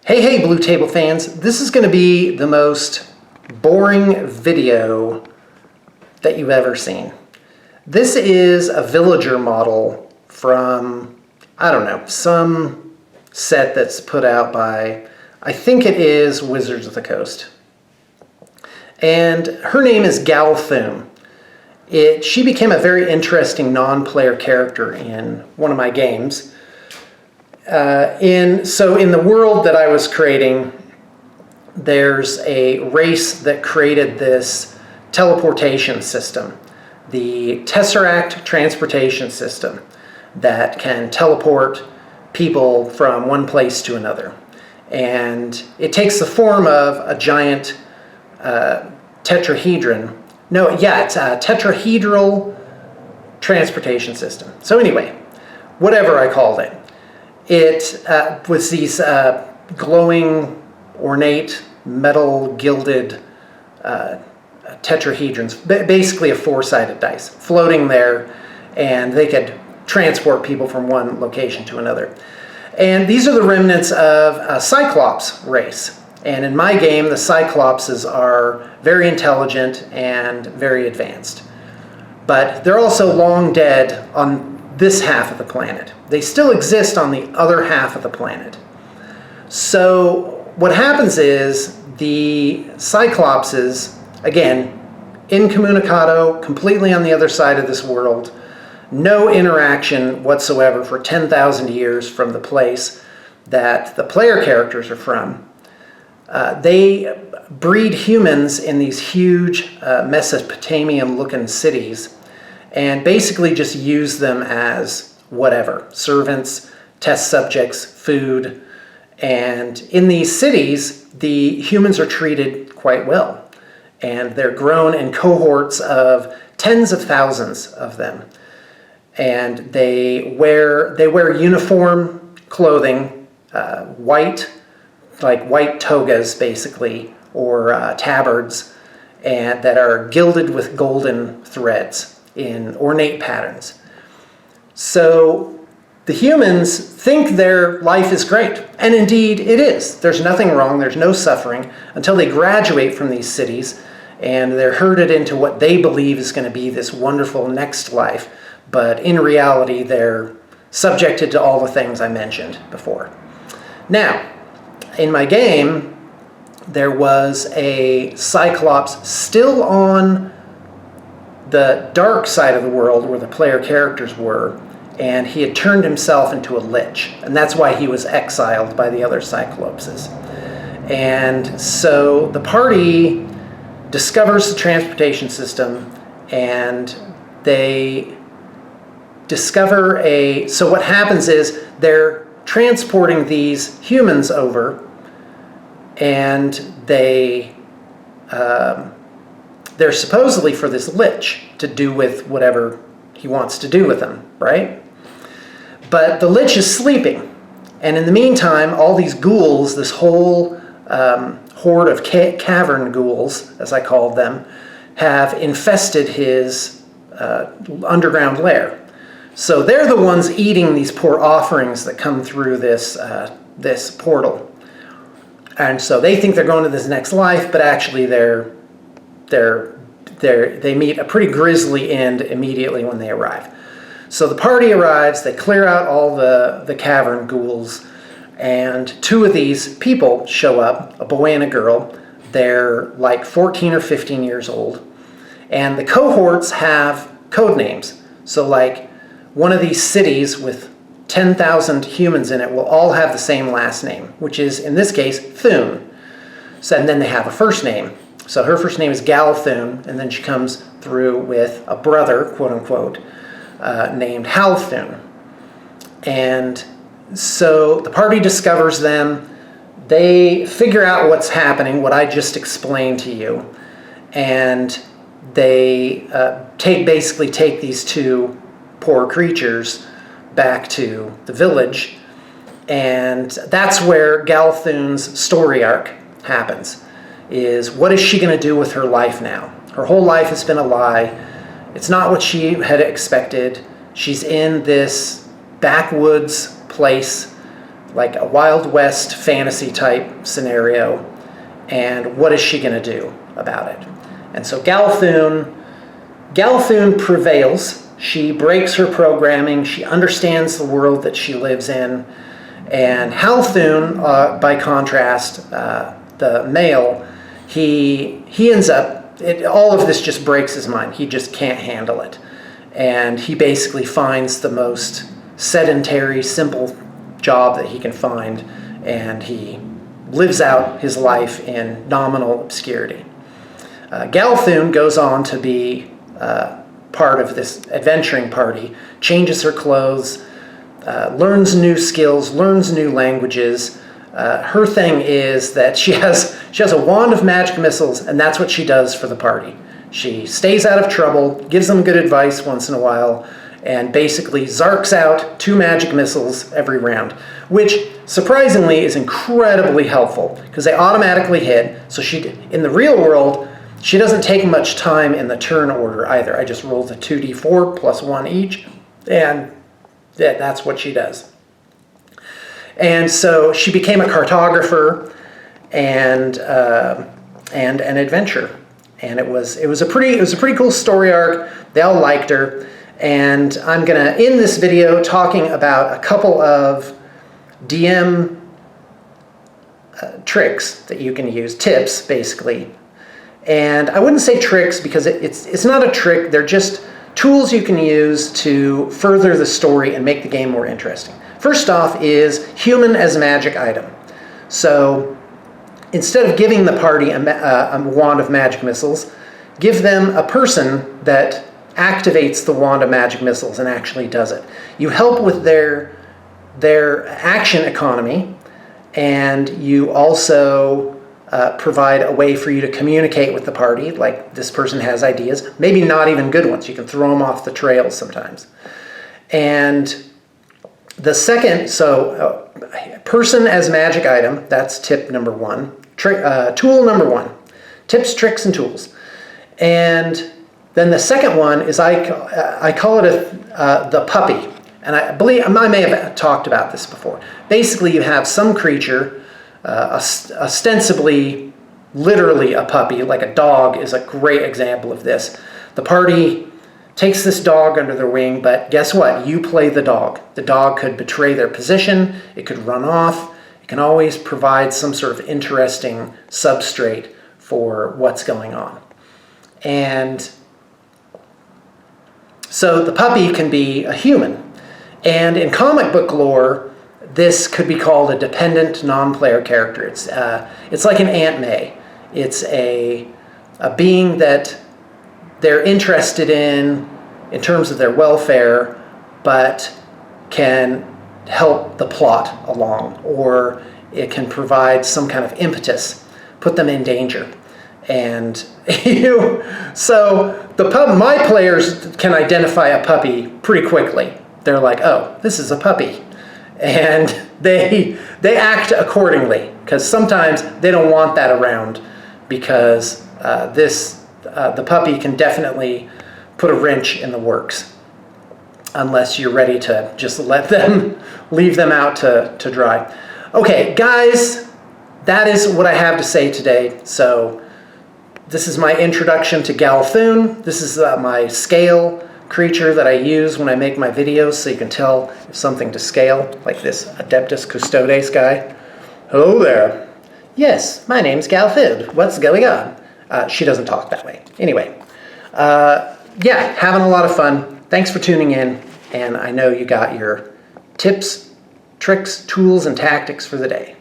Hey, Blue Table fans, this is going to be the most boring video that you've ever seen. This is a villager model from, I don't know, some set that's put out by, I think it is Wizards of the Coast. And her name is Galthoon. She became a very interesting non-player character in one of my games. In the world that I was creating, there's a race that created this teleportation system, the Tesseract transportation system that can teleport people from one place to another. And it takes the form of a giant tetrahedron. No, yeah, it's a tetrahedral transportation system. So anyway, whatever I called it. It was these glowing, ornate, metal gilded tetrahedrons, basically a four-sided dice, floating there, and they could transport people from one location to another. And these are the remnants of a Cyclops race. And in my game, the Cyclopses are very intelligent and very advanced. But they're also long dead on this half of the planet. They still exist on the other half of the planet. So what happens is the Cyclopses, again, incommunicado, completely on the other side of this world, no interaction whatsoever for 10,000 years from the place that the player characters are from. They breed humans in these huge Mesopotamian-looking cities and basically just use them as whatever, servants, test subjects, food. And in these cities, the humans are treated quite well. And they're grown in cohorts of tens of thousands of them. And they wear uniform clothing, white togas basically, or tabards, and that are gilded with golden threads in ornate patterns. So the humans think their life is great, and indeed it is. There's nothing wrong, there's no suffering, until they graduate from these cities and they're herded into what they believe is going to be this wonderful next life, but in reality they're subjected to all the things I mentioned before. Now, in my game, there was a Cyclops still on the dark side of the world where the player characters were, and he had turned himself into a lich, and that's why he was exiled by the other Cyclopses. And so the party discovers the transportation system, and they discover so what happens is they're transporting these humans over, and they're supposedly for this lich to do with whatever he wants to do with them, right? But the lich is sleeping. And in the meantime, all these ghouls, this whole horde of cavern ghouls, as I called them, have infested his underground lair. So they're the ones eating these poor offerings that come through this portal. And so they think they're going to this next life, but actually they meet a pretty grisly end immediately when they arrive. So the party arrives, they clear out all the cavern ghouls, and two of these people show up, a boy and a girl. They're like 14 or 15 years old. And the cohorts have code names. So like one of these cities with 10,000 humans in it will all have the same last name, which is, in this case, Thun. So, and then they have a first name. So her first name is Galthoon, and then she comes through with a brother, quote unquote, named Halthoon. And so the party discovers them. They figure out what's happening, what I just explained to you, and they basically take these two poor creatures back to the village, and that's where Galthoon's story arc happens. Is what is she going to do with her life now? Her whole life has been a lie. It's not what she had expected. She's in this backwoods place like a Wild West fantasy type scenario, and what is she going to do about it? And so Galthoon prevails. She breaks her programming. She understands the world that she lives in. And Halthoon, by contrast, the male, he ends up, all of this just breaks his mind. He just can't handle it. And he basically finds the most sedentary, simple job that he can find, and he lives out his life in nominal obscurity. Galthoon goes on to be part of this adventuring party, changes her clothes, learns new skills, learns new languages. Her thing is that she has a wand of magic missiles, and that's what she does for the party. She stays out of trouble, gives them good advice once in a while, and basically zarks out 2 magic missiles every round, which surprisingly is incredibly helpful because they automatically hit. So in the real world, she doesn't take much time in the turn order either. I just rolled a 2d4 plus 1 each, and that's what she does. And so she became a cartographer and an adventurer, and it was a pretty cool story arc. They all liked her, and I'm gonna end this video talking about a couple of DM tricks that you can use, tips basically. And I wouldn't say tricks because it's not a trick. They're just tools you can use to further the story and make the game more interesting. First off is human as a magic item. So instead of giving the party a wand of magic missiles, give them a person that activates the wand of magic missiles and actually does it. You help with their action economy, and you also provide a way for you to communicate with the party, like this person has ideas, maybe not even good ones. You can throw them off the trail sometimes. And the second, person as magic item, that's tip number 1. Tool number 1, tips, tricks, and tools. And then the second one is I call it the puppy. And I believe I may have talked about this before. Basically, you have some creature, ostensibly, literally a puppy, like a dog is a great example of this. The party takes this dog under their wing, but guess what? You play the dog. The dog could betray their position. It could run off. It can always provide some sort of interesting substrate for what's going on. And so the puppy can be a human. And in comic book lore, this could be called a dependent non-player character. It's like an Aunt May. It's a being that they're interested in terms of their welfare, but can help the plot along, or it can provide some kind of impetus, put them in danger. And so my players can identify a puppy pretty quickly. They're like, oh, this is a puppy. And they act accordingly, because sometimes they don't want that around, because the puppy can definitely put a wrench in the works, unless you're ready to just leave them out to dry. Okay, guys, that is what I have to say today. So this is my introduction to Galthoon. This is my scale creature that I use when I make my videos, so you can tell if something to scale, like this Adeptus Custodes guy. Hello there. Yes, my name's Galthoon. What's going on? She doesn't talk that way. Anyway, yeah, having a lot of fun. Thanks for tuning in, and I know you got your tips, tricks, tools, and tactics for the day.